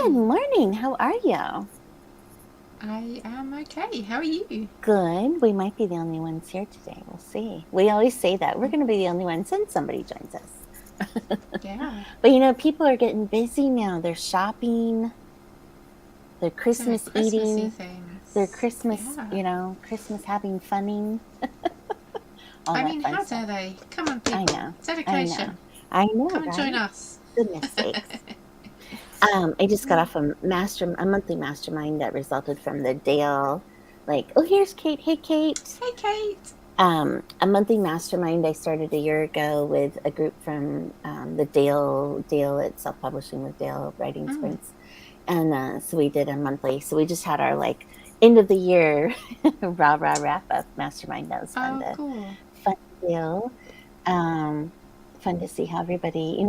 Good morning. How are you? I am okay. How are you? Good. We might be the only ones here today. We'll see. We always say that we're going to be the only ones, and somebody joins us. Yeah, But people are getting busy now. They're shopping, they're doing Christmas Christmassy eating, they're things. Christmas, Yeah. Christmas having funning, all I that mean, fun how stuff. dare they? Come on, I people. know. I know. Dedication. I know, Come and join right? us. Goodness sakes. I just got off a monthly mastermind that resulted from the Dale, like, oh, here's Kate. Hey, Kate. Hey, Kate. A monthly mastermind I started a year ago with a group from the Dale at Self Publishing with Dale Writing Mm. Sprints, and so we did a monthly. So we just had our like end of the year rah rah wrap up mastermind. That was Oh, cool. fun deal. Um, Fun to see how everybody,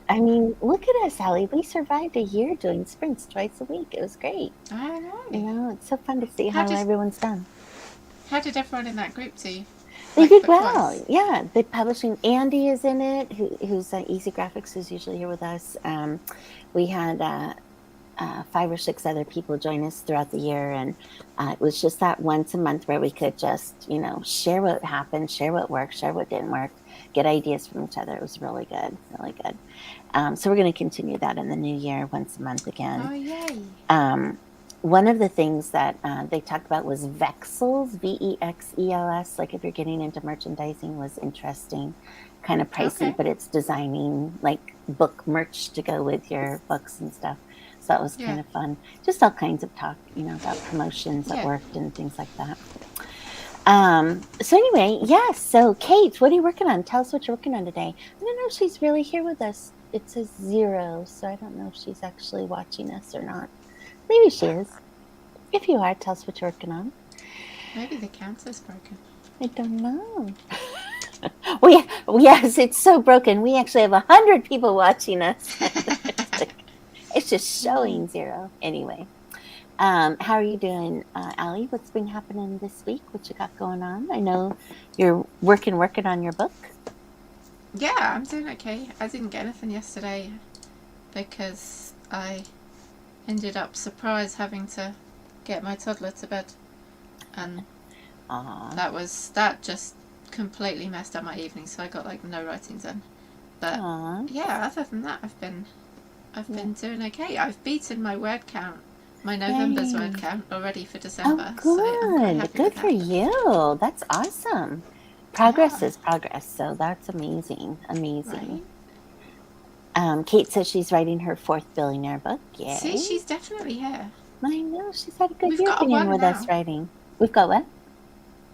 I mean, look at us, Allie. We survived a year doing sprints twice a week. It was great. I know. It's so fun to see How how did everyone's done. how did everyone in that group do? They Like did book well. wise? Yeah, the publishing. Andy is in it, who's Easy Graphics, who's usually here with us. We had 5 or 6 other people join us throughout the year, and it was just that once a month where we could just, share what happened, share what worked, share what didn't work, get ideas from each other. It was really good, really good. So we're going to continue that in the new year, once a month again. Oh, yay. Um, One of the things that they talked about was Vexels, Vexels. Like if you're getting into merchandising, was interesting, kind of pricey, Okay. but it's designing like book merch to go with your books and stuff. So that was Yeah. kind of fun. Just all kinds of talk, about promotions that Yeah. worked and things like that. So anyway, yes. So Kate, what are you working on? Tell us what you're working on today. I don't know if she's really here with us. It says 0, so I don't know if she's actually watching us or not. Maybe she is. If you are, tell us what you're working on. Maybe the counter's broken. I don't know. Yes, it's so broken. We actually have 100 people watching us. It's just showing 0. Anyway, how are you doing, Allie? What's been happening this week? What you got going on? I know you're working on your book. Yeah, I'm doing okay. I didn't get anything yesterday because I ended up surprise having to get my toddler to bed, and Aww. that just completely messed up my evening. So I got like no writing done. But Aww. yeah, other than that, I've been doing okay. I've beaten my word count, my November's Yay. word count already for Oh, December. So I'm quite good. happy Good with for that. you. That's awesome. Yeah, Progress is progress. So that's amazing. Amazing. right. Kate says she's writing her 4th billionaire book. See, Yay. she's definitely here. I know. She's had a good We've year got a being one with us now. writing. We've got what?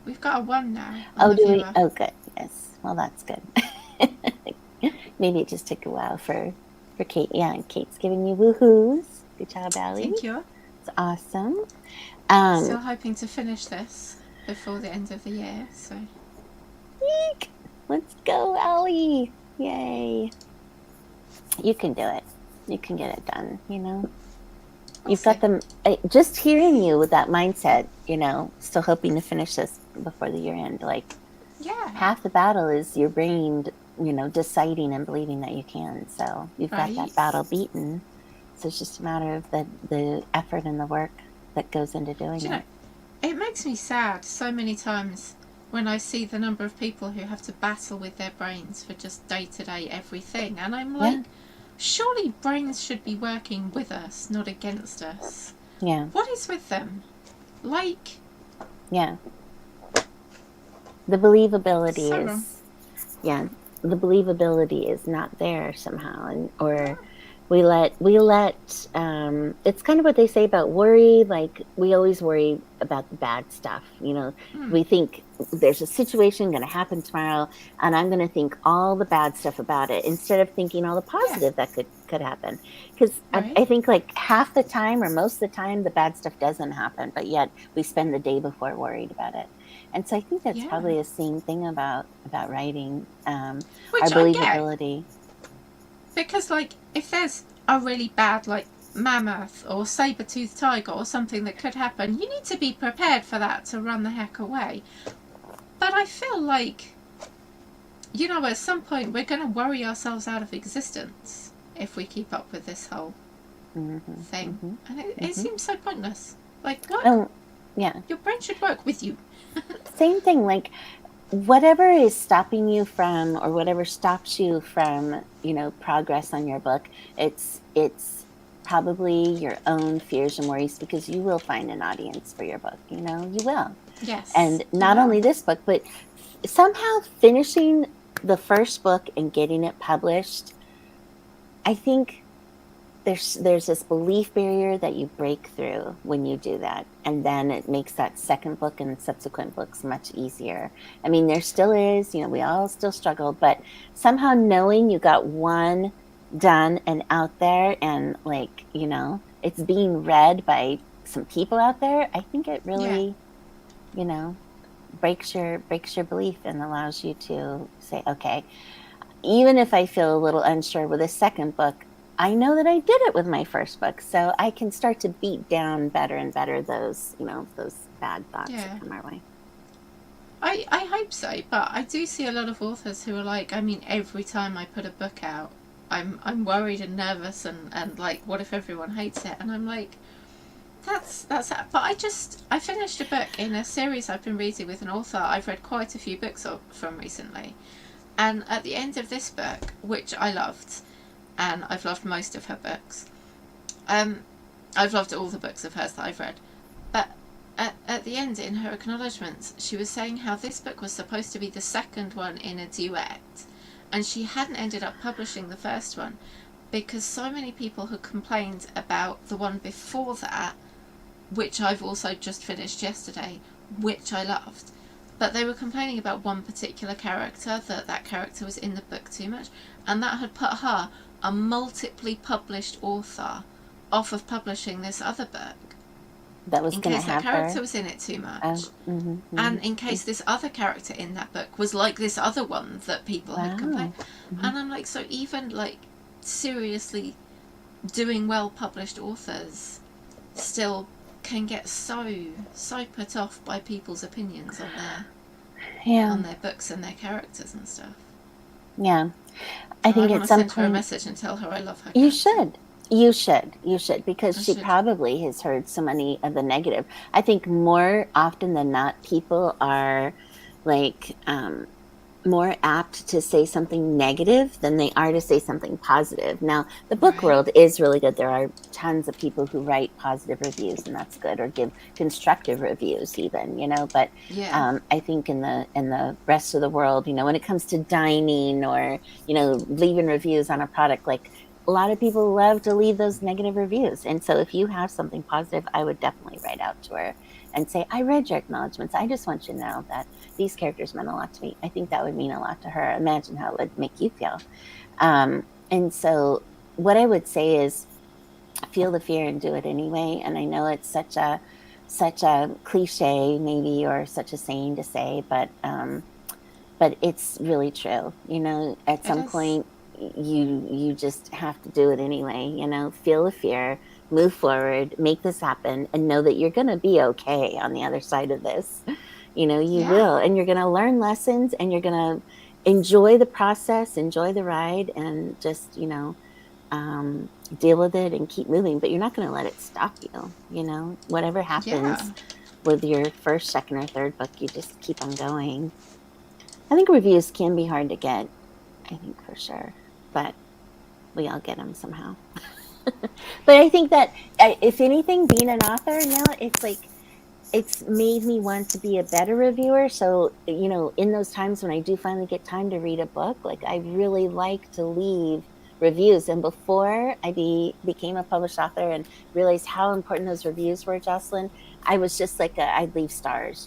We've got a one now on Oh, the do we? viewer. Oh, good. Yes. Well, that's good. Maybe it just took a while for Kate. Yeah, and Kate's giving you woohoos. Good job, Allie. Thank you. It's awesome. Still hoping to finish this before the end of the year. So Eek. Let's go, Allie. Yay. You can do it. You can get it done, we'll You've see. got them. Just hearing you with that mindset, still hoping to finish this before the year end. Like, Yeah. half the battle is your brain, deciding and believing that you can. So you've got Right. that battle beaten. So it's just a matter of the effort and the work that goes into doing Do you know, it. it makes me sad so many times when I see the number of people who have to battle with their brains for just day to day everything. And I'm like, Yeah. surely brains should be working with us, not against us. Yeah. What is with them? Like, Yeah. The believability so wrong. is, yeah, the believability is not there somehow. Or we let it's kind of what they say about worry. Like, we always worry about the bad stuff. Hmm. We think there's a situation going to happen tomorrow, and I'm going to think all the bad stuff about it instead of thinking all the Yeah. positive that could happen. Because I Right. think like half the time or most of the time the bad stuff doesn't happen, but yet we spend the day before worried about it. And so I think that's Yeah. probably the same thing about writing, our Which I get. believability. Because, like, if there's a really bad, like, mammoth or saber-toothed tiger or something that could happen, you need to be prepared for that to run the heck away. But I feel like, at some point we're going to worry ourselves out of existence if we keep up with this whole thing. And it Mm-hmm. seems so pointless. Like, what? Oh, yeah. Your brain should work with you. Same thing. Like, whatever is stopping you from, or whatever stops you from, progress on your book, it's probably your own fears and worries, because you will find an audience for your book. You will. Yes, And you not will. only this book, but somehow finishing the first book and getting it published, I think there's this belief barrier that you break through when you do that, and then it makes that second book and subsequent books much easier. I mean, there still is, we all still struggle, but somehow knowing you got one done and out there, and like, it's being read by some people out there, I think it Yeah. really, you know breaks your belief and allows you to say, okay, even if I feel a little unsure with a second book, I know that I did it with my first book. So I can start to beat down better and better those bad thoughts that Yeah. come our way. I hope so, but I do see a lot of authors who are like, I mean, every time I put a book out, I'm worried and nervous and like, what if everyone hates it? And I'm like, that's but I finished a book in a series I've been reading with an author I've read quite a few books from recently, and at the end of this book, which I loved, and I've loved most of her books, I've loved all the books of hers that I've read, but at the end, in her acknowledgements, she was saying how this book was supposed to be the second one in a duet, and she hadn't ended up publishing the first one because so many people had complained about the one before that, which I've also just finished yesterday, which I loved. But they were complaining about one particular character, that character was in the book too much, and that had put her, a multiply published author, off of publishing this other book. That was In going to case that have character her. was in it too much. And in case this other character in that book was like this other one that people had complained. And I'm like, so even like seriously doing well published authors still can get so put off by people's opinions on their books and their characters and stuff. Yeah. I think want at to some send her a point message and tell her I love her you character. should, because I she should. probably has heard so many of the negative. I think more often than not, people are like more apt to say something negative than they are to say something positive. Now, the book Right. world is really good. There are tons of people who write positive reviews, and that's good, or give constructive reviews, even. But Yeah. I think in the rest of the world, when it comes to dining, or leaving reviews on a product, like a lot of people love to leave those negative reviews. And so if you have something positive, I would definitely write out to her and say, I read your acknowledgments. I just want you to know that these characters meant a lot to me. I think that would mean a lot to her. Imagine how it would make you feel. And so what I would say is, feel the fear and do it anyway. And I know it's such a cliche, maybe, or such a saying to say, but it's really true. At some point, you just have to do it anyway. Feel the fear, move forward, make this happen, and know that you're going to be okay on the other side of this. You will, and you're going to learn lessons, and you're going to enjoy the process, enjoy the ride, and just, deal with it and keep moving. But you're not going to let it stop you. Whatever happens with your first, second, or third book, you just keep on going. I think reviews can be hard to get, I think, for sure, but we all get them somehow. But I think that, if anything, being an author now, it's like, it's made me want to be a better reviewer. So, in those times when I do finally get time to read a book, like, I really like to leave reviews. And before I became a published author and realized how important those reviews were, Jocelyn, I was just like, I'd leave stars.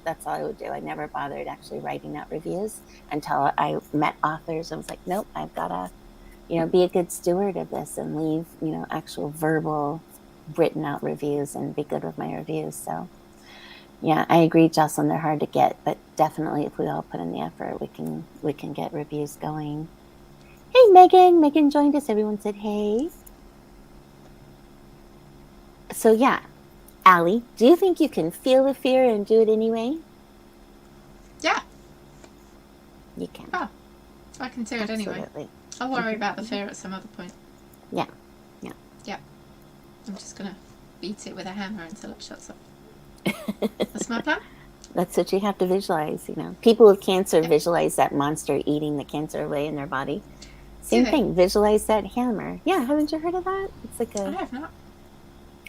That's all I would do. I never bothered actually writing out reviews until I met authors. I was like, nope, I've got to, be a good steward of this and leave, actual verbal, written out reviews, and be good with my reviews. So yeah, I agree, Jocelyn. They're hard to get, but definitely, if we all put in the effort, we can get reviews going. Hey, Megan. Megan joined us. Everyone said hey. So yeah, Allie, do you think you can feel the fear and do it anyway? Yeah. You can. Oh, I can do it anyway. I'll worry about the fear at some other point. Yeah. Yeah. I'm just going to beat it with a hammer until it shuts up. That's my plan. That's what you have to visualize, you know. People with cancer Yeah. visualize that monster eating the cancer away in their body. Do Same they? thing. Visualize that hammer. Yeah, haven't you heard of that? I have not.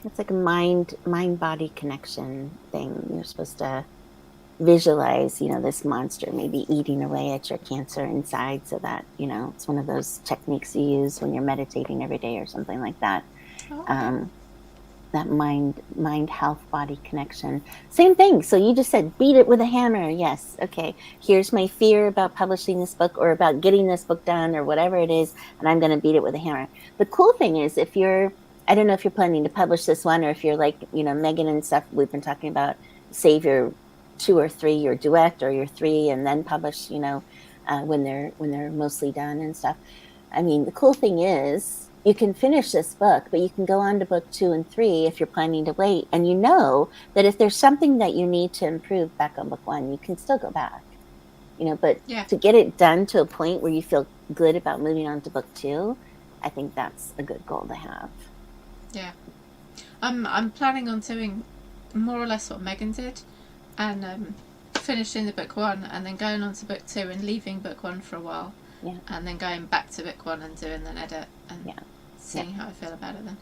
It's like a mind body connection thing. You're supposed to visualize, you know, this monster maybe eating away at your cancer inside, so that, you know, it's one of those techniques you use when you're meditating every day or something like that. Oh, okay. Um, that mind health body connection, same thing. So you just said beat it with a hammer. Yes, okay, here's my fear about publishing this book or about getting this book done or whatever it is, and I'm going to beat it with a hammer. The cool thing is, if you're, I don't know if you're planning to publish this one, or if you're like, you know, Megan and stuff, we've been talking about, save your 2 or 3, your duet or your 3, and then publish, you know, when they're mostly done and stuff. I mean, the cool thing is you can finish this book, but you can go on to book 2 and 3 if you're planning to wait. And you know that if there's something that you need to improve back on book 1, you can still go back. You know, but Yeah. to get it done to a point where you feel good about moving on to book 2, I think that's a good goal to have. Yeah. I'm planning on doing more or less what Megan did, and finishing the book 1 and then going on to book 2 and leaving book 1 for a while. Yeah. And then going back to book 1 and doing an edit and Yeah. seeing how I feel about it then.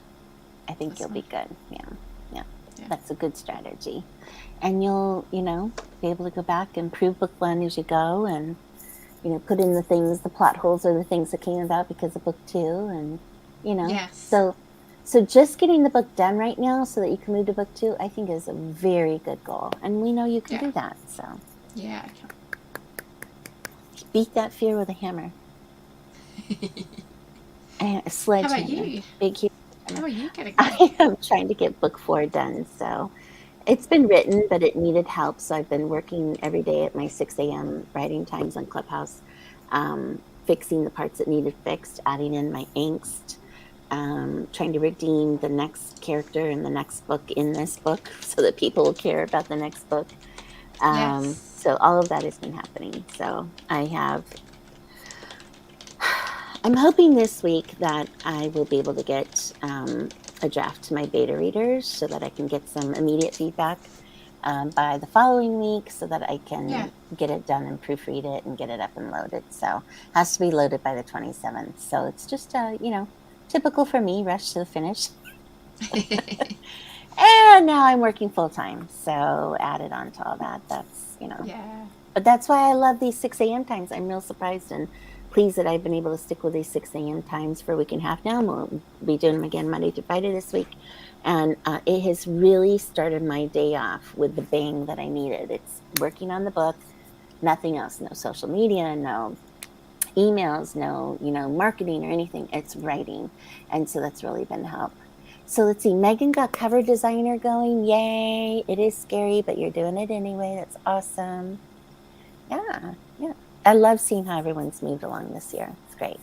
I think That's you'll be good. Yeah. Yeah. That's a good strategy. And you'll, you know, be able to go back and improve book 1 as you go, and, you know, put in the things, the plot holes or the things that came about because of book 2, and, you know. Yes. So just getting the book done right now so that you can move to book 2, I think is a very good goal. And we know you can do that. So Yeah, I can. beat that fear with a hammer. And a sledgehammer. How about you? Big, huge How hammer. are you getting on? I am trying to get book 4 done. So it's been written, but it needed help. So I've been working every day at my 6 a.m. writing times on Clubhouse, fixing the parts that needed fixed, adding in my angst, trying to redeem the next character in the next book in this book so that people will care about the next book. Yes. So all of that has been happening. So I'm hoping this week that I will be able to get a draft to my beta readers so that I can get some immediate feedback by the following week, so that I can get it done and proofread it and get it up and loaded. So it has to be loaded by the 27th. So it's just, you know, typical for me, rush to the finish. And now I'm working full time. So added on to all that, that's, you know. Yeah. But that's why I love these 6 a.m. times. I'm real surprised and pleased that I've been able to stick with these 6 a.m. times for a week and a half now. We'll be doing them again Monday through Friday this week. And it has really started my day off with the bang that I needed. It's working on the book, nothing else, no social media, no emails, no, you know, marketing or anything. It's writing. And so that's really been help. So let's see, Megan got cover designer going. Yay. It is scary, but you're doing it anyway. That's awesome. Yeah. I love seeing how everyone's moved along this year. It's great.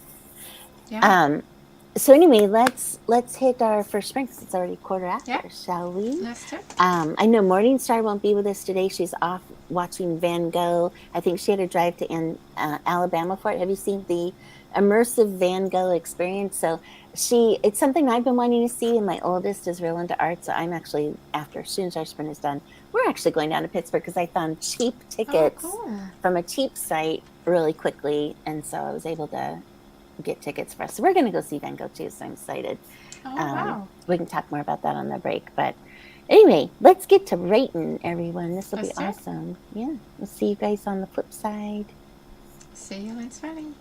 Yeah. So anyway, let's hit our first spring because it's already quarter after, Yeah. shall we? Let's do it. I know Morningstar won't be with us today. She's off watching Van Gogh. I think she had to drive to Alabama for it. Have you seen the immersive Van Gogh experience? So it's something I've been wanting to see, and my oldest is real into art. So I'm actually, as soon as our sprint is done, we're actually going down to Pittsburgh because I found cheap tickets from a cheap site really quickly. And so I was able to get tickets for us. So we're going to go see Van Gogh too. So I'm excited. Oh, wow. We can talk more about that on the break. But anyway, let's get to rating, everyone. This will be awesome. Yeah. We'll see you guys on the flip side. See you next Friday.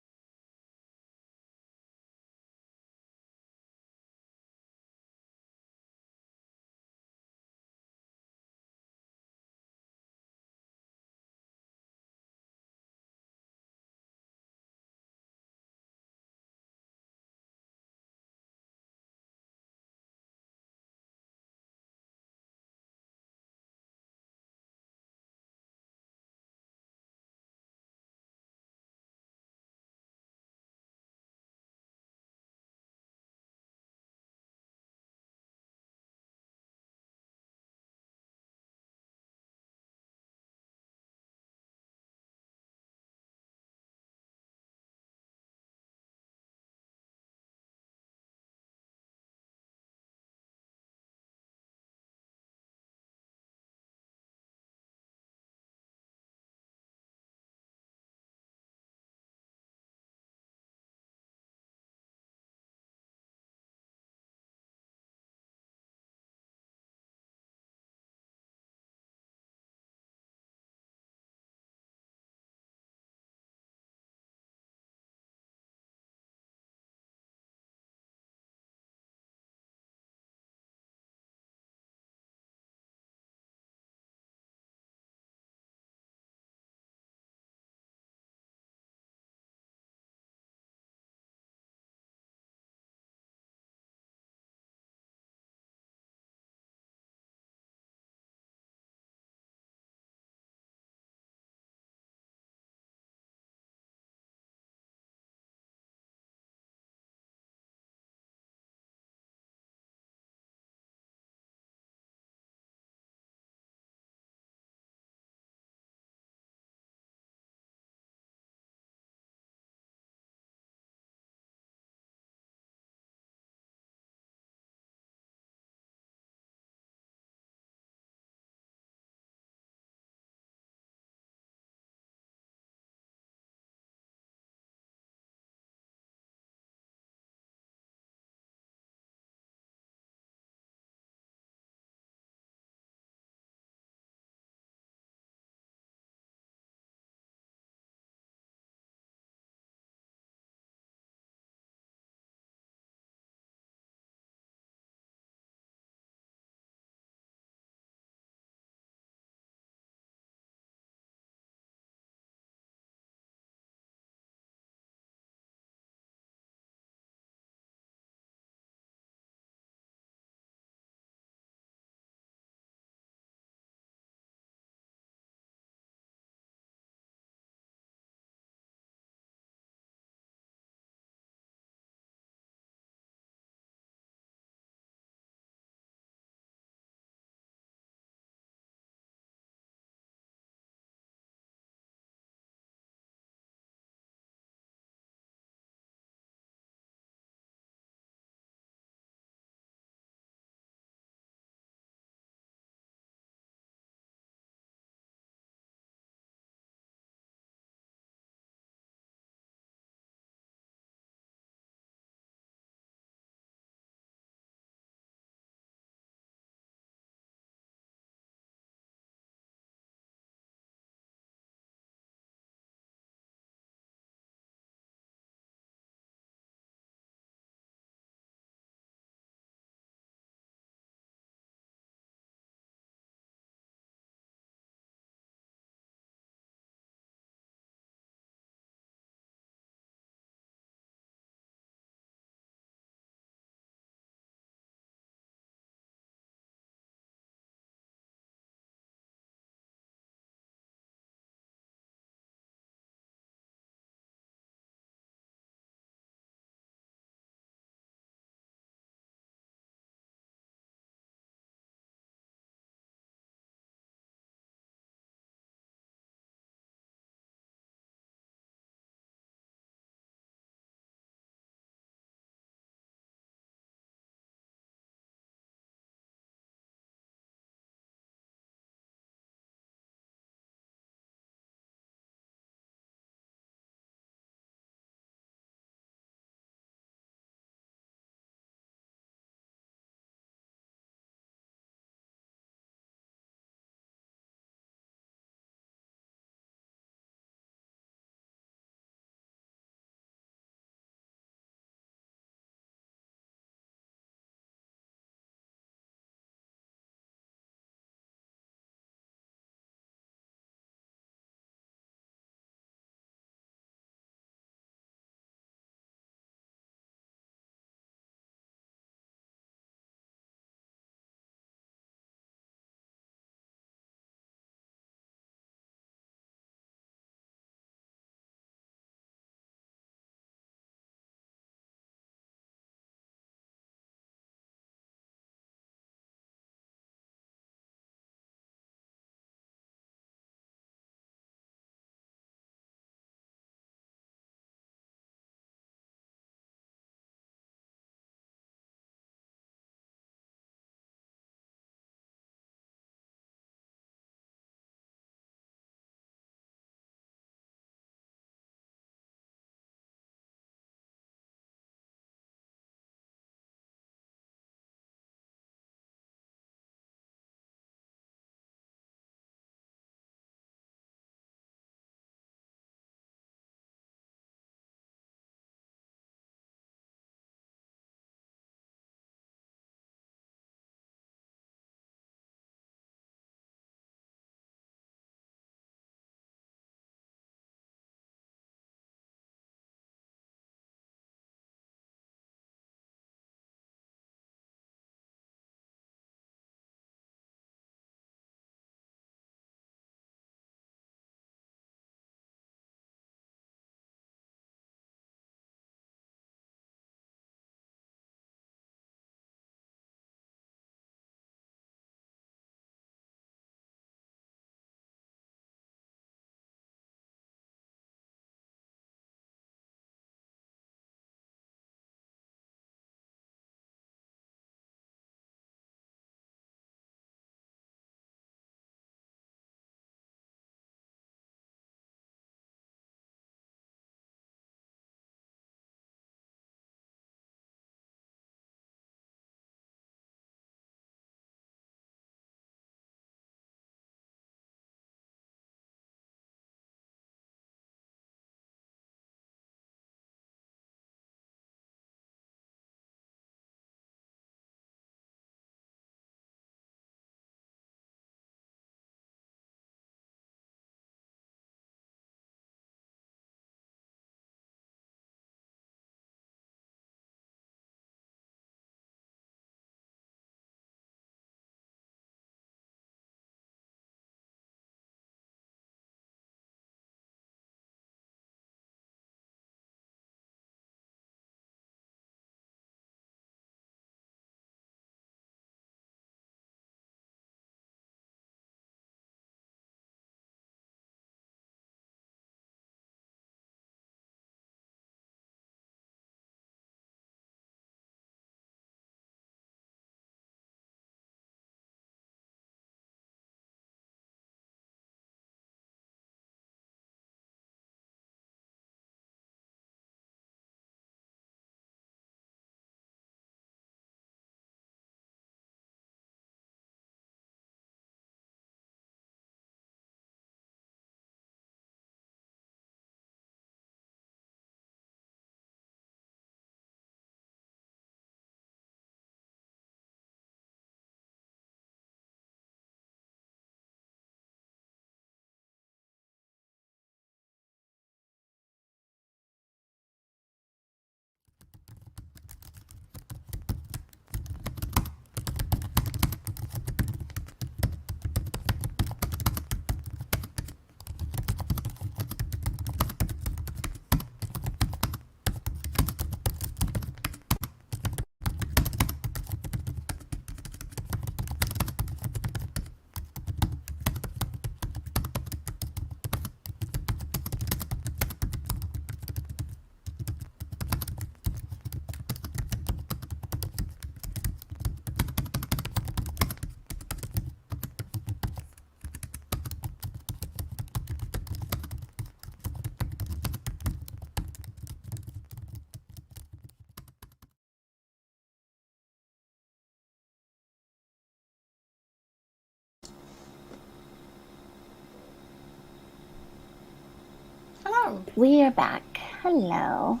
We are back. Hello.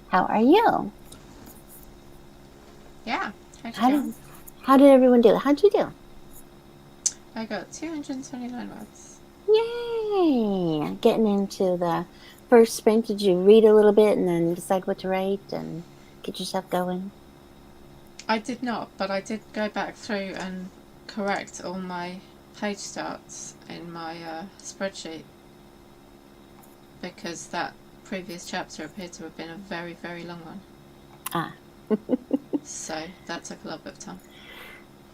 How are you? Yeah. How did everyone do? How'd you do? I got 229 words. Yay! Getting into the first sprint. Did you read a little bit and then decide what to write and get yourself going? I did not, but I did go back through and correct all my page starts in my spreadsheet, because that previous chapter appeared to have been a very, very long one. Ah. So that took a little bit of time.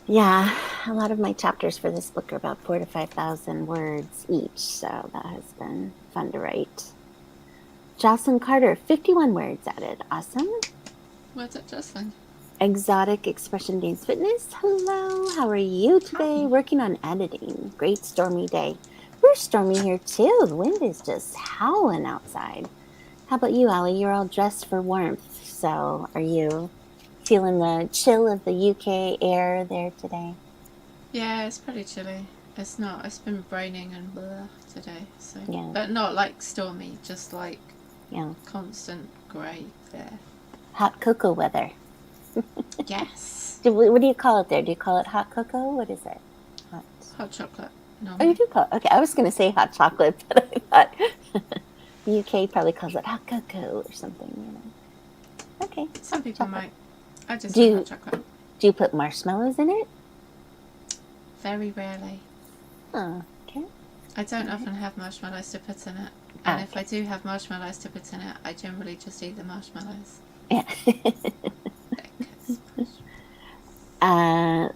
Yeah, a lot of my chapters for this book are about 4,000 to 5,000 words each, so that has been fun to write. Jocelyn Carter, 51 words added. Awesome. Where's it, Jocelyn? Exotic Expression Dance Fitness. Hello, how are you today? Hi. Working on editing. Great stormy day. We're stormy here too. The wind is just howling outside. How about you, Allie? You're all dressed for warmth. So are you feeling the chill of the UK air there today? Yeah, it's pretty chilly. It's not. It's been raining and blah today, so Yeah. but not like stormy, just like Yeah. constant grey there. Hot cocoa weather. Yes. What do you call it there? Do you call it hot cocoa? What is it? Hot chocolate. No. Oh, you do call it. Okay, I was going to say hot chocolate, but I thought the UK probably calls it hot cocoa or something. You know. Okay. Some people chocolate. might. I just Do love you- hot chocolate. Do you put marshmallows in it? Very rarely. Oh, okay. I don't often have marshmallows to put in it. And if I do have marshmallows to put in it, I generally just eat the marshmallows. Yeah.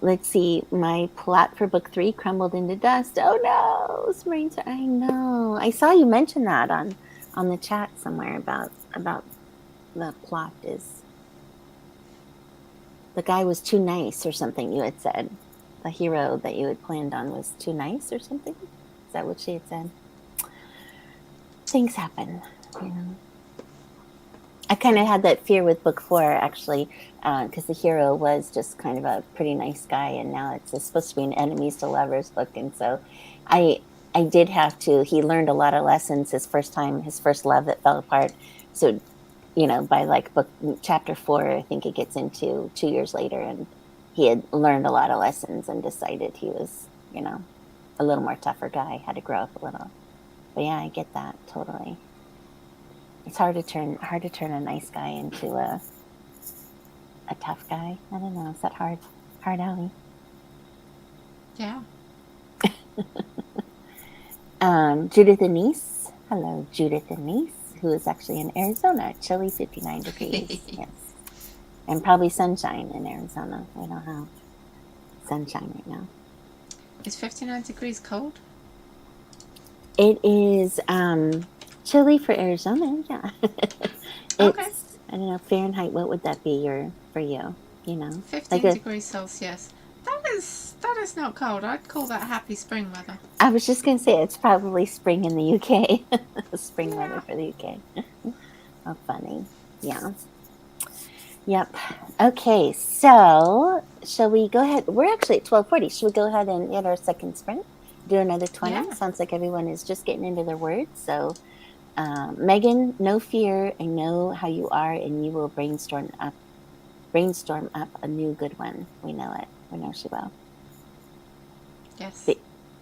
Let's see. My plot for book 3 crumbled into dust. Oh no, Marines. I know. I saw you mention that on the chat somewhere about the plot is the guy was too nice or something. You had said the hero that you had planned on was too nice or something. Is that what she had said? Things happen, you know. I kind of had that fear with book 4 actually, because the hero was just kind of a pretty nice guy, and now it's supposed to be an enemies to lovers book, and so I did have to. He learned a lot of lessons his first love that fell apart. So, you know, by like chapter 4, I think it gets into 2 years later, and he had learned a lot of lessons and decided he was, you know, a little more tougher guy, had to grow up a little. But yeah, I get that totally. It's hard to turn a nice guy into a tough guy. I don't know. Is that hard? Hard, Allie? Yeah. Judith Anise. Hello, Judith Anise, who is actually in Arizona. Chilly 59 degrees. Yes. And probably sunshine in Arizona. We don't have sunshine right now. Is 59 degrees cold? It is chilly for Arizona, yeah. Okay. I don't know, Fahrenheit, what would that be for you? You know? 15 degrees Celsius. That is not cold. I'd call that happy spring weather. I was just going to say, it's probably spring in the UK. Spring weather for the UK. Oh, funny. Yeah. Yep. Okay, so shall we go ahead? We're actually at 12:40. Should we go ahead and get our second sprint? Do another 20? Yeah. Sounds like everyone is just getting into their words. So, Megan, no fear. I know how you are, and you will brainstorm up a new good one. We know it. We know she will. Yes. But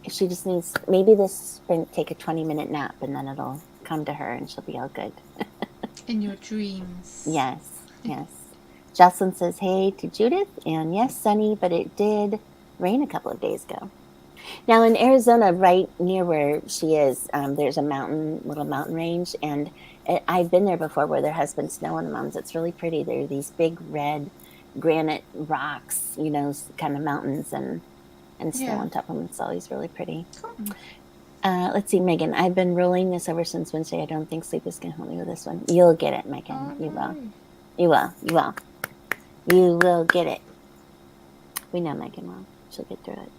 she just needs, maybe this sprint take a 20-minute nap, and then it'll come to her, and she'll be all good. In your dreams. Yes, yes. Jocelyn says, hey to Judith, and yes, sunny, but it did rain a couple of days ago. Now in Arizona, right near where she is, there's a little mountain range, and I've been there before where there has been snow on the mountains. It's really pretty. There are these big red granite rocks, you know, kind of mountains and snow on top of them. It's always really pretty. Cool. Let's see, Megan. I've been rolling this over since Wednesday. I don't think sleep is going to help me with this one. You'll get it, Megan. Oh, You no. will. You will. You will. You will get it. We know Megan will. She'll get through it.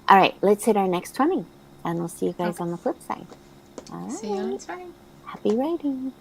All right, let's hit our next 20, and we'll see you guys on the flip side. All right. See you on the 20. Happy writing.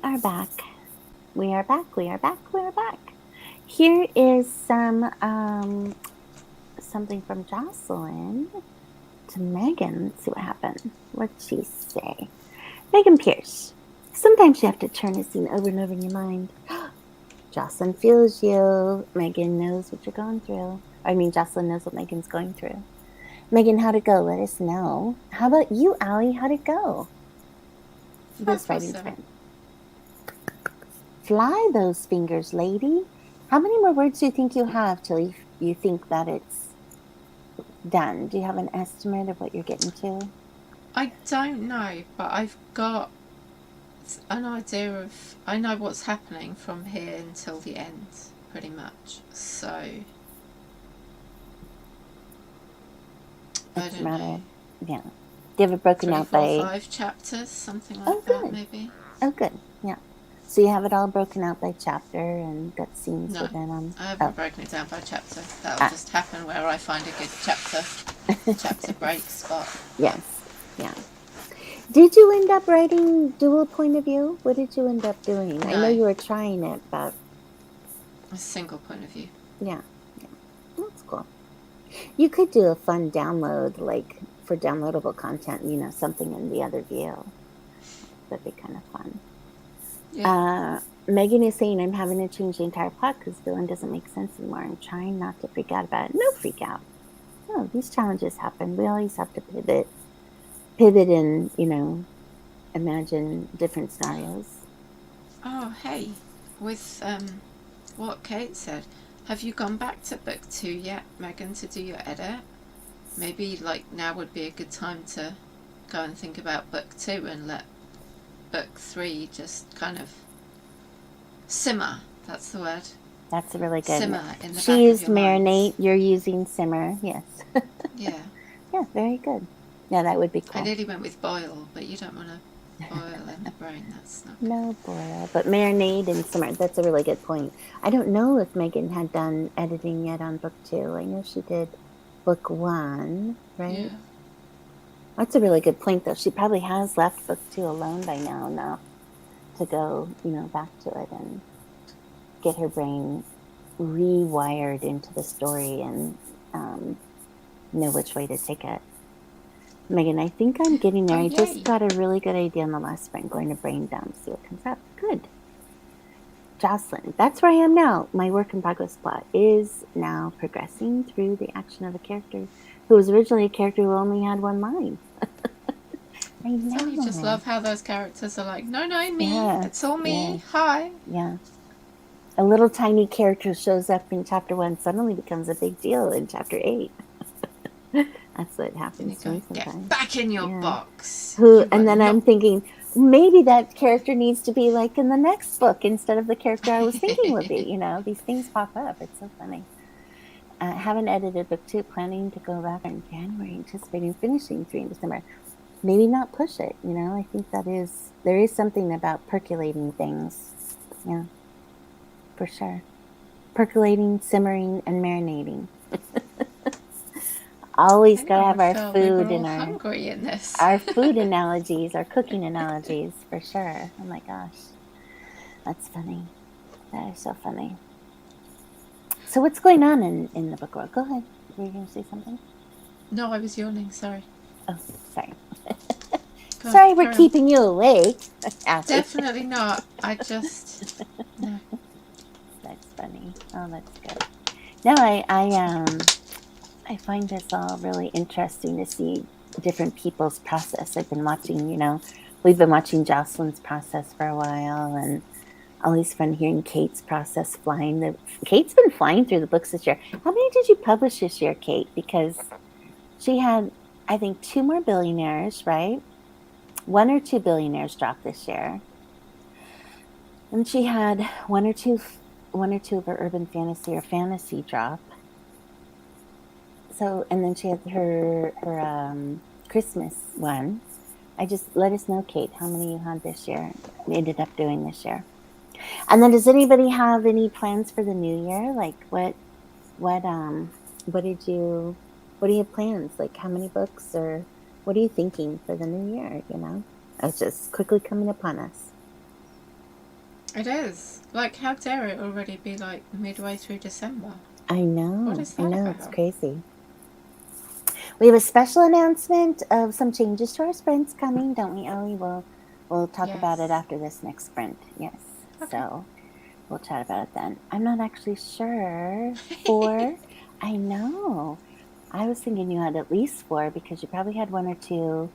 are back. We are back. We are back. We are back. Here is something from Jocelyn to Megan. Let's see what happened. What'd she say? Megan Pierce. Sometimes you have to turn a scene over and over in your mind. Jocelyn feels you. Megan knows what you're going through. I mean, Jocelyn knows what Megan's going through. Megan, how'd it go? Let us know. How about you, Allie? How'd it go? This writing friend. Fly those fingers, lady. How many more words do you think you have till you think that it's done? Do you have an estimate of what you're getting to? I don't know, but I've got an idea of... I know what's happening from here until the end, pretty much. So... I don't know. Yeah. Do you have it broken 3, out 4, by 5 chapters, something like that, maybe. Oh, good. Yeah. So you have it all broken out by chapter and got scenes within them? I haven't broken it down by chapter. That'll just happen where I find a good chapter break spot. Yes. Yeah. Did you end up writing dual point of view? What did you end up doing? No. I know you were trying it, but... A single point of view. Yeah. That's cool. You could do a fun download, like for downloadable content, something in the other view. That'd be kind of fun. Yeah. Megan is saying, I'm having to change the entire plot because villain doesn't make sense anymore. I'm trying not to freak out about it. No freak out. No, these challenges happen. We always have to pivot and, imagine different scenarios. Oh, hey. With what Kate said, have you gone back to book 2 yet, Megan, to do your edit? Maybe, now would be a good time to go and think about book 2 and let book 3 just kind of simmer. That's the word. That's really good. Simmer in the She back used of your marinate. minds. You're using simmer. Yes. Yeah. Yeah, very good. Yeah, that would be cool. I nearly went with boil, but you don't want to boil in the brain. That's not good. No boil, but marinade and simmer. That's a really good point. I don't know if Megan had done editing yet on book 2. I know she did book 1, right? Yeah. That's a really good point, though. She probably has left book 2 alone by now enough to go, back to it and get her brain rewired into the story and know which way to take it. Megan, I think I'm getting there. I just got a really good idea on the last sprint. Going to brain dump, see what comes up. Good. Jocelyn, that's where I am now. My work in progress plot is now progressing through the action of a character who was originally a character who only had one line. I know. You just love how those characters are like, no, me. Yeah. It's all me. Yeah. Hi. Yeah. A little tiny character shows up in chapter 1, suddenly becomes a big deal in chapter 8. That's what happens to me sometimes. Get back in your box. And then I'm thinking, maybe that character needs to be like in the next book instead of the character I was thinking would be. These things pop up. It's so funny. Haven't edited book 2, planning to go back in January, anticipating finishing 3 in December. Maybe not push it. I think there is something about percolating things. Yeah, for sure. Percolating, simmering, and marinating. Always gotta have our food and our hungry in this. Our food analogies, our cooking analogies, for sure. Oh my gosh, that's funny. That is so funny. So what's going on in the book world? Go ahead. Were you going to say something? No, I was yawning. Sorry. Oh, sorry. Sorry, we're keeping you awake. Definitely not. I just no. That's funny. Oh, that's good. No, I find this all really interesting to see different people's process. I've been watching, we've been watching Jocelyn's process for a while, and always fun hearing Kate's process flying. Kate's been flying through the books this year. How many did you publish this year, Kate? Because she had, I think, 2 more billionaires, right? 1 or 2 billionaires dropped this year. And she had one or two of her urban fantasy or fantasy drop. So, and then she had her Christmas one. Let us know, Kate, how many you had this year, ended up doing this year. And then does anybody have any plans for the new year? Like what do you have plans? Like how many books, or what are you thinking for the new year? It's just quickly coming upon us. It is. Like, how dare it already be like midway through December? I know. What is I that know. It's about? crazy. We have a special announcement of some changes to our sprints coming, don't we, Ellie? We'll talk about it Yes. after this next sprint. Yes. Okay. So we'll chat about it then. I'm not actually sure. 4. I know. I was thinking you had at least 4 because you probably had 1 or 2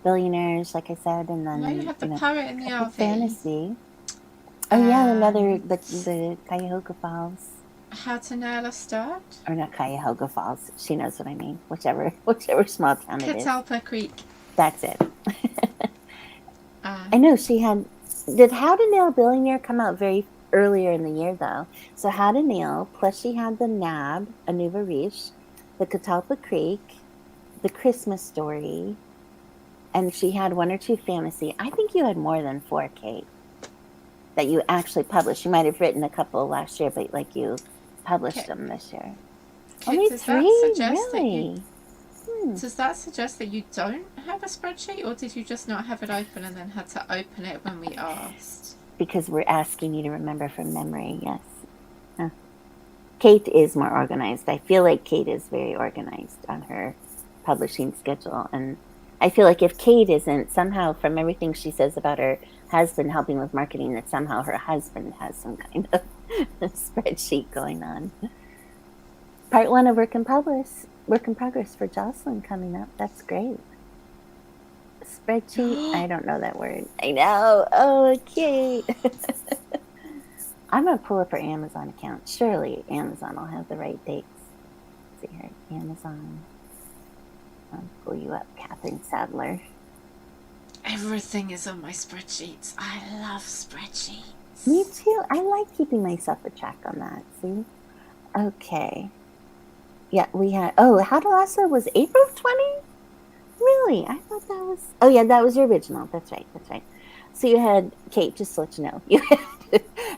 billionaires, like I said, and No, you then have the poet in a the couple RV. fantasy. Oh yeah, another And the Cuyahoga Falls. How to Nail a Stud. Or not Cuyahoga Falls. She knows what I mean. Whichever small town it is. Catalpa Creek. That's it. Uh, I know she had. Did How to Nail a Billionaire come out very earlier in the year though? So How to Nail, plus she had the Nab, Anuva Riche, the Catalpa Creek, the Christmas Story, and she had 1 or 2 fantasy. I think you had more than 4, Kate, that you actually published. You might have written a couple last year, but like you published Kit, them this year. Kit, Only does 3, that suggest that you really? does that suggest that you don't have a spreadsheet, or did you just not have it open and then had to open it when we asked? Because we're asking you to remember from memory, yes. Huh. Kate is more organized. I feel like Kate is very organized on her publishing schedule. And I feel like if Kate isn't, somehow from everything she says about her husband helping with marketing, that somehow her husband has some kind of spreadsheet going on. Part 1 of Work in Progress for Jocelyn coming up. That's great. Spreadsheet. I don't know that word. I know. Oh, Kate. I'm going to pull up her Amazon account. Surely Amazon will have the right dates. Let's see here. Amazon. I'll pull you up, Catherine Sadler. Everything is on my spreadsheets. I love spreadsheets. Me too. I like keeping myself a track on that. See? Okay. Yeah, we had. Oh, How to Lasso was April of 20? Really? I thought that was. Oh, yeah, that was your original. That's right. So you had, Kate, just to let you know, you had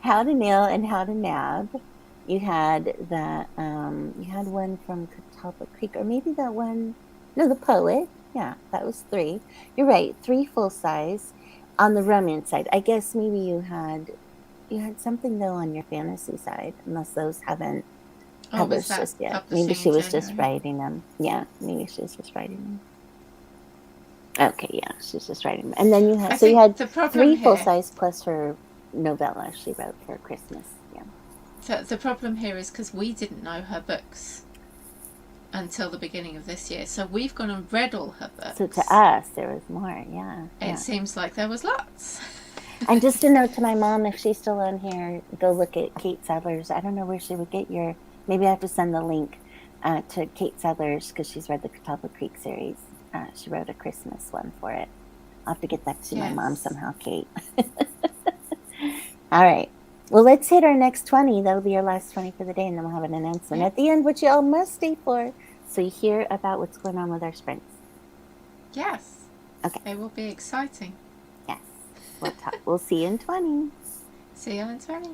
How to Nail and How to Nab. You had you had one from Catalpa Creek, or maybe that one. No, the Poet. Yeah, that was 3. You're right. 3 full size on the romance side. I guess maybe you had something though on your fantasy side, unless those haven't published just yet. Maybe she was just writing them. Yeah, maybe she was just writing them. Okay, yeah, she's just writing them. And then you had you had 3 full size plus her novella she wrote for Christmas. Yeah. The problem here is because we didn't know her books until the beginning of this year, so we've gone and read all her books. So to us, there was more. Yeah. It seems like there was lots. And just a note to my mom, if she's still on here, go look at Kate Sadler's. I don't know where she would get your. Maybe I have to send the link to Kate Sadler's because she's read the Catalpa Creek series. She wrote a Christmas one for it. I'll have to get that to my mom somehow, Kate. All right. Well, let's hit our next 20. That'll be our last 20 for the day, and then we'll have an announcement at the end, which you all must stay for, so you hear about what's going on with our sprints. Yes. Okay. It will be exciting. Yes. We'll see you in 20. See you in 20.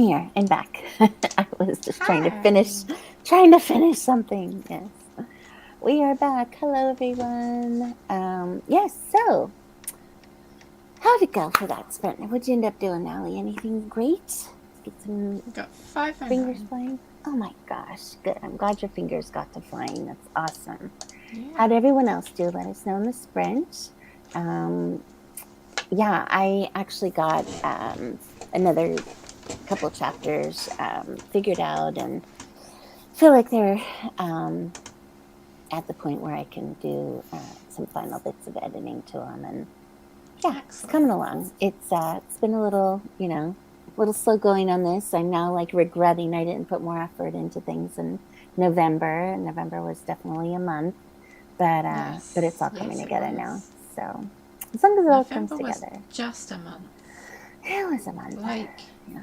here. I'm back. I was just trying to finish Hi. something. Yes. We are back. Hello, everyone. Yes, so how'd it go for that sprint? What'd you end up doing, Allie? Anything great? Get some We got 509. fingers flying? Oh my gosh, good. I'm glad your fingers got to flying. That's awesome. How'd Yeah. everyone else do? Let us know in the sprint. Yeah, I actually got another couple chapters figured out and feel like they're at the point where I can do some final bits of editing to them, and yeah, it's Excellent. coming along. It's been a little, little slow going on this. I'm now like regretting I didn't put more effort into things in November. November was definitely a month, but it's Yes. all coming Yes, it together now. was. So as long as it all comes November was together, just a month. it was a month. Like, Yeah,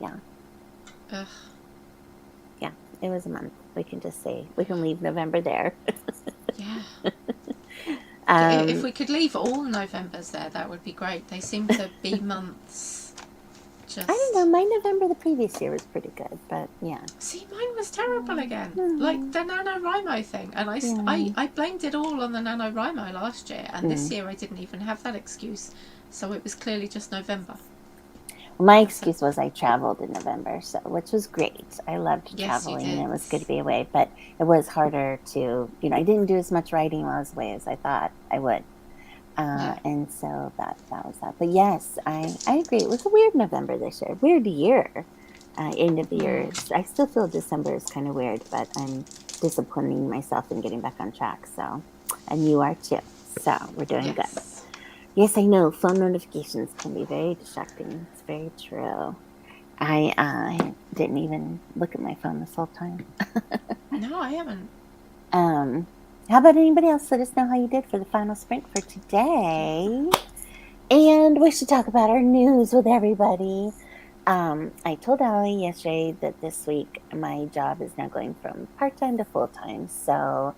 yeah, ugh. yeah. It was a month. We can just say we can leave November there. Yeah. If um, we could leave all Novembers there, that would be great. They seem to be months. I don't know. Just. My November the previous year was pretty good, but yeah. See, mine was terrible again. Like Mm, the NaNoWriMo thing. And yeah. I blamed it all on the NaNoWriMo last year. And this Mm. year I didn't even have that excuse. So it was clearly just November. My That's it. excuse was I traveled in November, so which was great. I loved Yes, you traveling. did. It was good to be away, but it was harder to, I didn't do as much writing while I was away as I thought I would. Yeah. And so that was that. But yes, I agree. It was a weird November this year, weird year. End of the year. I still feel December is kind of weird, but I'm disciplining myself and getting back on track. So, and you are too. So we're doing good. Yes. Yes, I know. Phone notifications can be very distracting. It's very true. I didn't even look at my phone this whole time. No, I haven't. Um, how about anybody else? Let us know how you did for the final sprint for Yeah. today. And we should talk about our news with everybody. I told Allie yesterday that this week my job is now going from part time to full time. So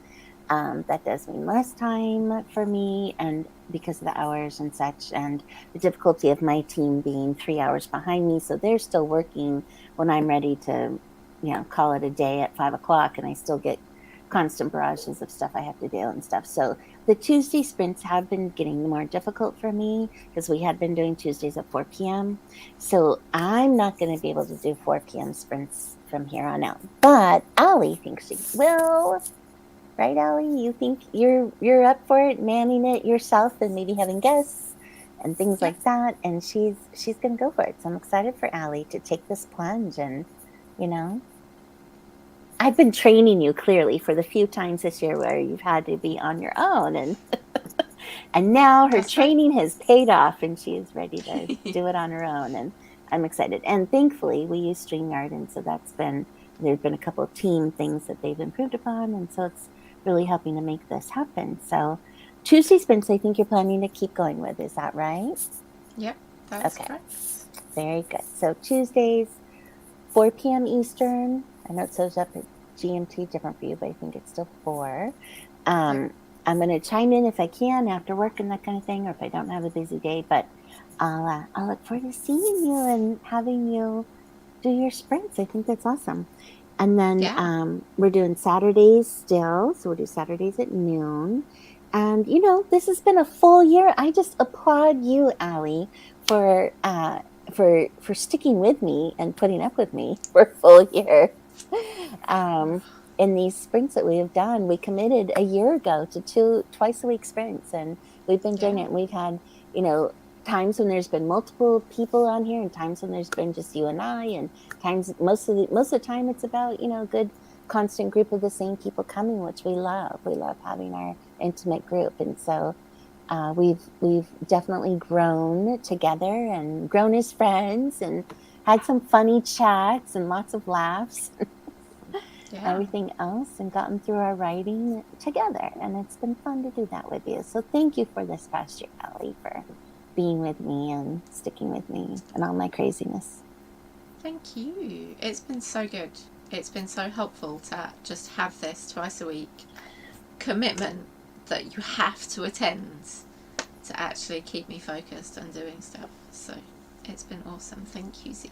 that does mean less time for me, and because of the hours and such, and the difficulty of my team being 3 hours behind me. So they're still working when I'm ready to, call it a day at 5 o'clock, and I still get constant barrages of stuff I have to do and stuff. So the Tuesday sprints have been getting more difficult for me because we had been doing Tuesdays at 4 p.m. So I'm not going to be able to do 4 p.m. sprints from here on out. But Allie thinks she will. Right, Allie? You think you're up for it, manning it yourself, and maybe having guests and things Yep. like that. And she's gonna go for it. So I'm excited for Allie to take this plunge. And you know, I've been training you clearly for the few times this year where you've had to be on your own, and now her That's right. training has paid off, and she is ready to do it on her own. And I'm excited. And thankfully, we use StreamYard, and so there's been a couple of team things that they've improved upon, and so it's really helping to make this happen. So Tuesday sprints, I think you're planning to keep going with. Is that right? Yep, that's Okay, correct. very good. So Tuesdays, 4 p.m. Eastern. I know it shows up at GMT different for you, but I think it's still 4. Yep. I'm going to chime in if I can after work and that kind of thing, or if I don't have a busy day. But I'll look forward to seeing you and having you do your sprints. I think that's awesome. And then Yeah. we're doing Saturdays still, so we'll do Saturdays at noon. And this has been a full year. I just applaud you, Allie, for sticking with me and putting up with me for a full year. In these sprints that we have done, we committed a year ago to twice a week sprints, and we've been doing Yeah. it. And we've had, times when there's been multiple people on here, and times when there's been just you and I, and times most of the time it's about a good constant group of the same people coming, which we love. We love having our intimate group, and so we've definitely grown together and grown as friends and had some funny chats and lots of laughs. Yeah. Everything else, and gotten through our writing together. And it's been fun to do that with you. So thank you for this past year, Allie, for being with me and sticking with me and all my craziness. Thank you. It's been so good. It's been so helpful to just have this twice a week commitment that you have to attend to actually keep me focused on doing stuff. So it's been awesome. Thank you, Z.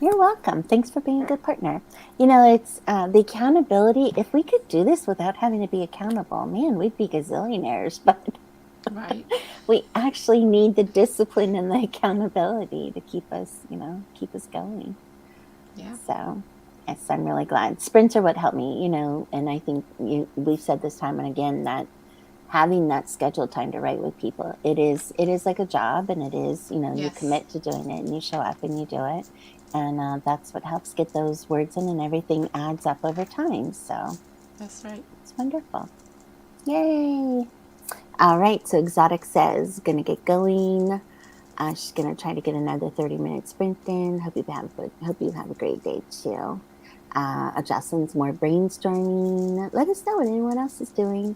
You're welcome. Thanks for being a good partner. You know, it's the accountability. If we could do this without having to be accountable, man, we'd be gazillionaires. But Right. we actually need the discipline and the accountability to keep us, keep us going. Yeah. So, yes, I'm really glad. Sprints are what helped me, and I think we've said this time and again that having that scheduled time to write with people, it is like a job, and it is, you Yes. commit to doing it and you show up and you do it. And that's what helps get those words in, and everything adds up over time. So That's right. it's wonderful. Yay. All right. So Exotic says, going to get going. She's going to try to get another 30-minute sprint in. Hope you have a great day too. Jocelyn's more brainstorming. Let us know what anyone else is doing.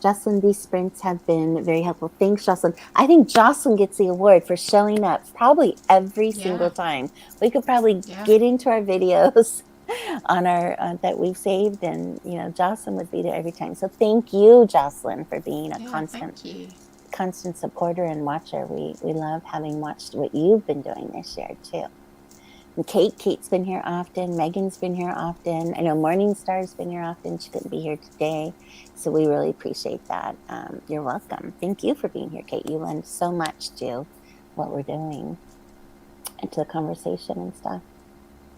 Jocelyn, these sprints have been very helpful. Thanks, Jocelyn. I think Jocelyn gets the award for showing up probably every single time. We could probably get into our videos on our that we've saved, and Jocelyn would be there every time. So thank you, Jocelyn, for being a constant supporter and watcher. We love having watched what you've been doing this year too. And Kate's been here often. Megan's been here often. I know Morningstar's been here often. She couldn't be here today, so we really appreciate that. You're welcome. Thank you for being here, Kate. You lend so much to what we're doing and to the conversation and stuff.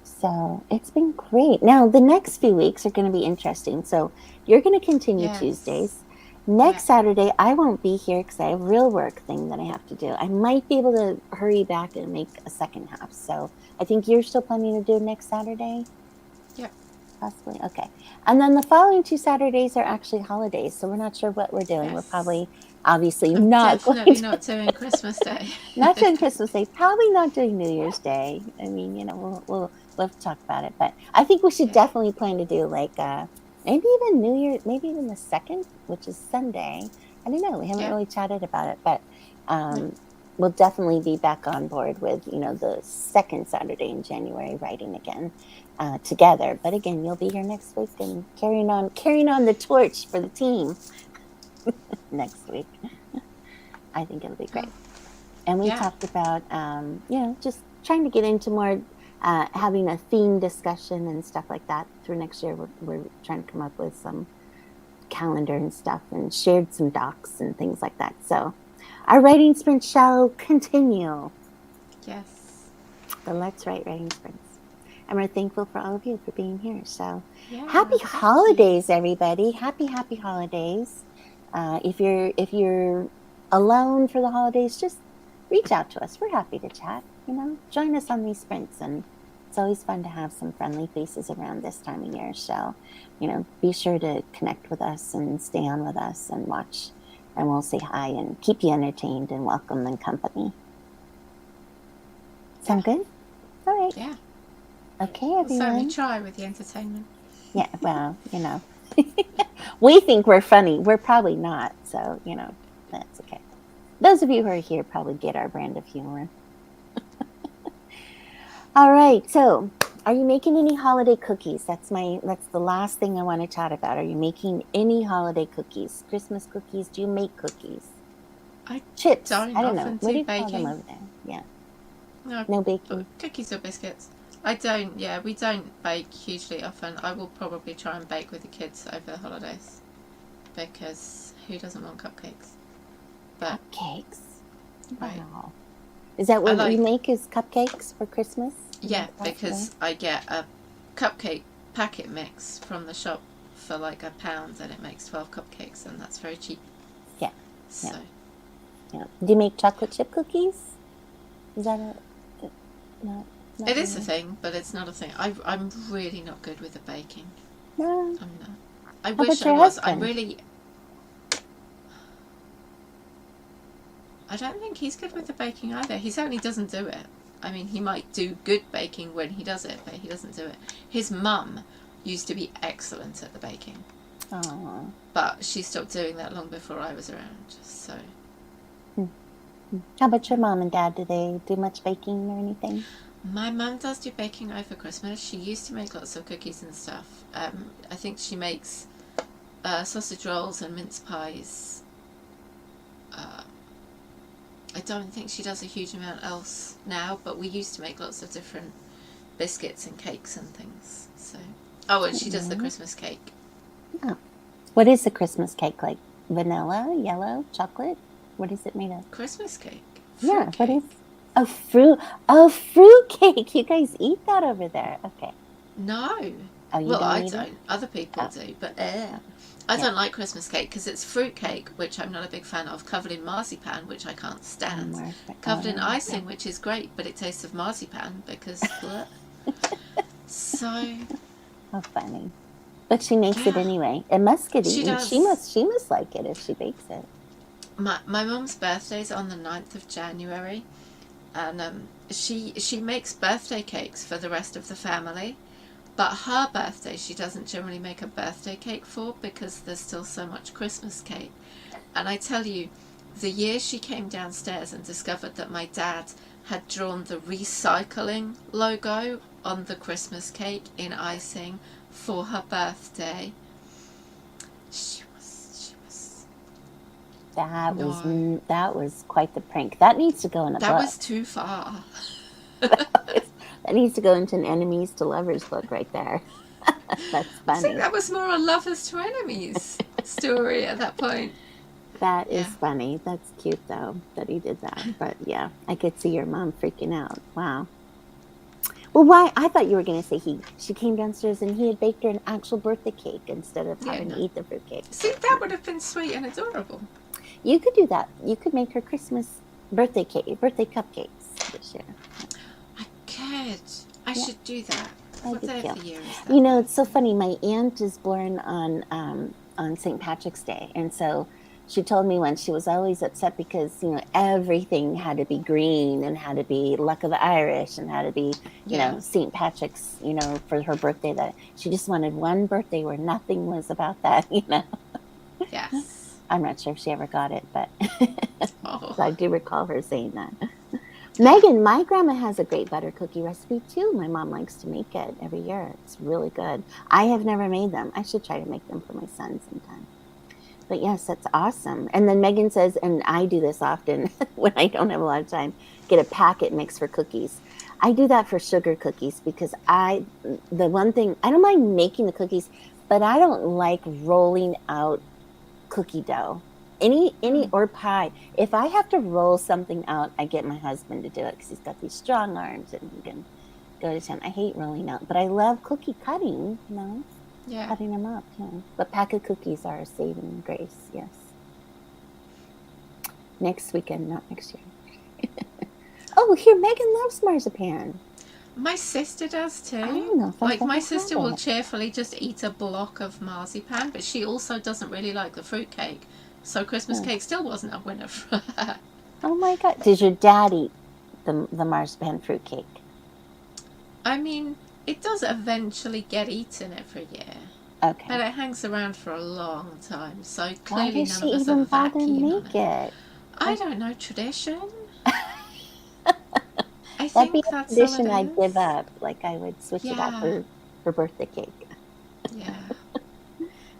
So it's been great. Now, the next few weeks are going to be interesting. So you're going to continue Tuesdays. Next Saturday, I won't be here because I have a real work thing that I have to do. I might be able to hurry back and make a second half. So I think you're still planning to do next Saturday? Yep. Possibly. Okay. And then the following 2 Saturdays are actually holidays. So we're not sure what we're doing. We're probably obviously not Definitely not doing Christmas Day. Not doing Christmas Day. Probably not doing New Year's Day. I mean, we'll have to talk about it. But I think we should definitely plan to do like maybe even New Year, maybe even the 2nd, which is Sunday. I don't know. We haven't really chatted about it, but we'll definitely be back on board with the 2nd Saturday in January writing again together. But again, you'll be here next week and carrying on the torch for the team next week. I think it'll be great. And we talked about, just trying to get into more, having a theme discussion and stuff like that through next year. We're trying to come up with some calendar and stuff and shared some docs and things like that. So our writing sprint shall continue. Yes. The Let's Write writing sprints. And we're thankful for all of you for being here. So happy holidays, everybody. Happy holidays. If you're alone for the holidays, just reach out to us. We're happy to chat. Join us on these sprints, and it's always fun to have some friendly faces around this time of year. So, be sure to connect with us and stay on with us and watch, and we'll say hi and keep you entertained and welcome and company. Sound good? All right. Yeah. Okay, everyone. We'll certainly try with the entertainment. Yeah, well, we think we're funny. We're probably not, so, that's okay. Those of you who are here probably get our brand of humor. All right, so are you making any holiday cookies? That's the last thing I want to chat about. Are you making any holiday cookies? Christmas cookies? Do you make cookies? Chips? I don't know. What do you call them over there? Yeah. No baking. Cookies or biscuits. We don't bake hugely often. I will probably try and bake with the kids over the holidays, because who doesn't want cupcakes? But cupcakes. Right. Wow. Is that what you make, is cupcakes for Christmas? Yeah, because I get a cupcake packet mix from the shop for like £1 and it makes 12 cupcakes, and that's very cheap. Yeah. So. Yeah. Do you make chocolate chip cookies? Is that no? It is a thing, but it's not a thing. I'm really not good with the baking. No. I'm not. I wish I was. I'm really... I don't think he's good with the baking either. He certainly doesn't do it. I mean, he might do good baking when he does it, but he doesn't do it. His mum used to be excellent at the baking. Aww. But she stopped doing that long before I was around, so... How about your mom and dad? Do they do much baking or anything? My mum does do baking over Christmas. She used to make lots of cookies and stuff. I think she makes sausage rolls and mince pies. I don't think she does a huge amount else now, but we used to make lots of different biscuits and cakes and things. So, oh, and she does the Mhm. Christmas cake. What is a Christmas cake like? Vanilla, yellow, chocolate? What is it made of? Christmas cake, Yeah, fruit what is cake. a fruit? Oh, fruit cake. You guys eat that over there? Okay. No, Oh, you well, don't I eat it? don't. Other people Oh, do, but oh, I yeah. don't like Christmas cake because it's fruit cake, which I'm not a big fan of, covered in marzipan, which I can't Oh, stand, covered in oh, yeah. icing, which is great, but it tastes of marzipan because bleh. So How funny. But she makes it yeah, anyway. It must get she eaten. does. She must like it if she bakes it. My mum's birthday's on the 9th of January, and she makes birthday cakes for the rest of the family. But her birthday, she doesn't generally make a birthday cake for because there's still so much Christmas cake. And I tell you, the year she came downstairs and discovered that my dad had drawn the recycling logo on the Christmas cake in icing for her birthday, she was no, That was quite the prank. That needs to go in a that book. was too far. That needs to go into an enemies to lovers book right there. That's I think funny. that was more a lovers to enemies story at that point. That is Yeah. funny. That's cute though that he did that. But yeah, I could see your mom freaking out. Wow. Well, why? I thought you were going to say she came downstairs and he had baked her an actual birthday cake instead of Yeah, having no. to eat the fruitcake. See, that would have been sweet and adorable. You could do that. You could make her Christmas birthday cupcakes this year. I could. I Yeah, should do that. that'd What be day cute. of the year is that? You know, it's so funny. My aunt is born on St. Patrick's Day, and so she told me once she was always upset because everything had to be green and had to be Luck of the Irish and had to be Yeah. St. Patrick's for her birthday. That she just wanted one birthday where nothing was about that. Yes. I'm not sure if she ever got it, but Oh. I do recall her saying that. Yeah. Megan, my grandma has a great butter cookie recipe too. My mom likes to make it every year. It's really good. I have never made them. I should try to make them for my son sometime. But yes, that's awesome. And then Megan says, and I do this often when I don't have a lot of time, get a packet mix for cookies. I do that for sugar cookies because the one thing, I don't mind making the cookies, but I don't like rolling out cookie dough. Or pie. If I have to roll something out, I get my husband to do it because he's got these strong arms and he can go to town. I hate rolling out, but I love cookie cutting, Yeah. cutting them up. But packet cookies are a saving grace, yes. Next weekend, not next year. Oh, here, Megan loves marzipan. My sister does too. I don't know if I've Like, my ever sister had will it. cheerfully just eat a block of marzipan, but she also doesn't really like the fruit cake. So Christmas cake still wasn't a winner for her. Oh my God. Did your dad eat the marzipan fruit cake? I mean, it does eventually get eaten every year. Okay. But it hangs around for a long time, so Why clearly does none she of us are even that bother to keen on make it. it? I don't know, tradition? I That'd be think a that's all it tradition I'd give is. up. Like I would switch it out Yeah, for birthday cake. yeah.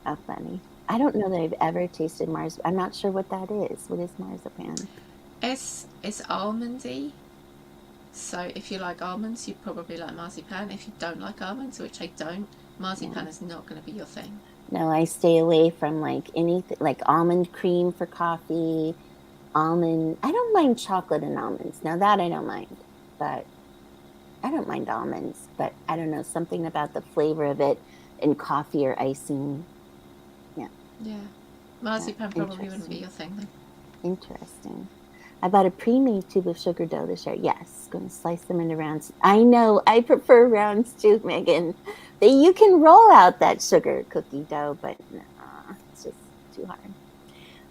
How funny. I don't know that I've ever tasted marzipan. I'm not sure what that is. What is marzipan? It's almondy. So if you like almonds, you probably like marzipan. If you don't like almonds, which I don't, marzipan is not going to be your thing. No, I stay away from like anything like almond cream for coffee, almond. I don't mind chocolate and almonds. Now that I don't mind, but I don't mind almonds. But I don't know, something about the flavor of it in coffee or icing. Yeah, Yeah. Marzipan probably wouldn't be interesting. your thing then. Interesting. I bought a pre-made tube of sugar dough this year. Yes, going to slice them into rounds. I know, I prefer rounds too, Megan. You can roll out that sugar cookie dough, but no, it's just too hard.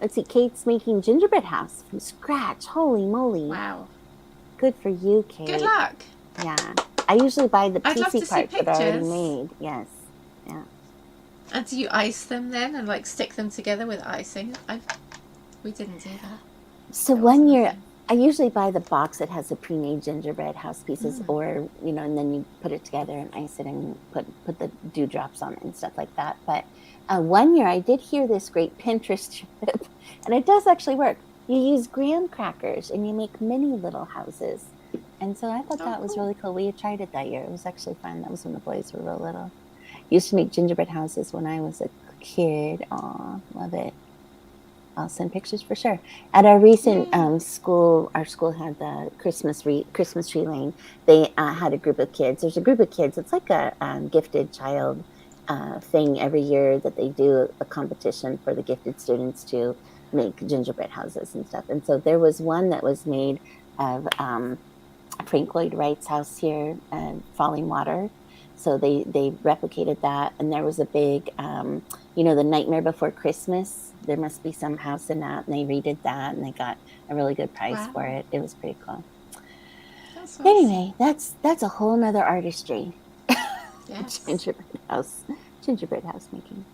Let's see, Kate's making gingerbread house from scratch. Holy moly. Wow. Good for you, Kate. Good luck. Yeah. I usually buy the I'd love PC to see parts that are already pictures. made. Yes. Yeah. And do you ice them then and like stick them together with icing? We didn't do that. So That one wasn't a year, thing. I usually buy the box that has the pre-made gingerbread house pieces, Mm. or and then you put it together and ice it and put the dewdrops on it and stuff like that. But one year, I did hear this great Pinterest tip, and it does actually work. You use graham crackers and you make mini little houses, And so I thought Oh, that was cool. really cool. We tried it that year. It was actually fun. That was when the boys were real little. Used to make gingerbread houses when I was a kid. Aw, love it. I'll send pictures for sure. At our recent Yay. school, our school had the Christmas tree lane. They had a group of kids. There's a group of kids. It's like a gifted child thing every year that they do a competition for the gifted students to make gingerbread houses and stuff. And so there was one that was made of Frank Lloyd Wright's house here, Falling Water. So they replicated that, and there was a big, the Nightmare Before Christmas. There must be some house in that, and they redid that, and they got a really good price for Wow. it. It was pretty cool. That's awesome. Anyway, that's a whole nother artistry. Yes. gingerbread house making.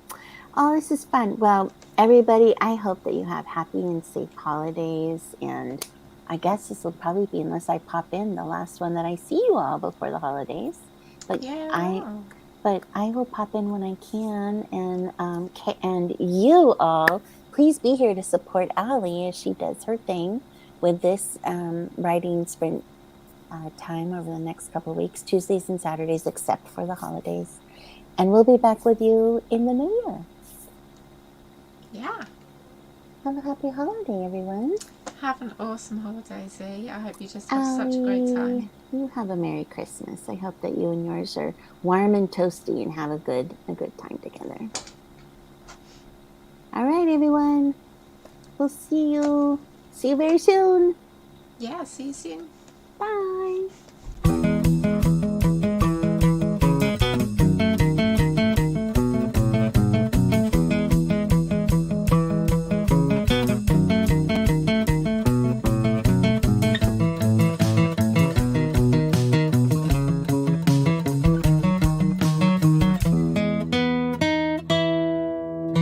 Oh, this is fun. Well, everybody, I hope that you have happy and safe holidays. And I guess this will probably be, unless I pop in, the last one that I see you all before the holidays. But Yeah. I, Wow. but I will pop in when I can. And you all, please be here to support Allie as she does her thing with this writing sprint time over the next couple of weeks, Tuesdays and Saturdays, except for the holidays. And we'll be back with you in the new year. Yeah. Have a happy holiday, everyone. Have an awesome holiday, Z. I hope you just have such a great time. You have a Merry Christmas. I hope that you and yours are warm and toasty and have a good time together. All right, everyone. We'll see you very soon. Yeah, see you soon. Bye.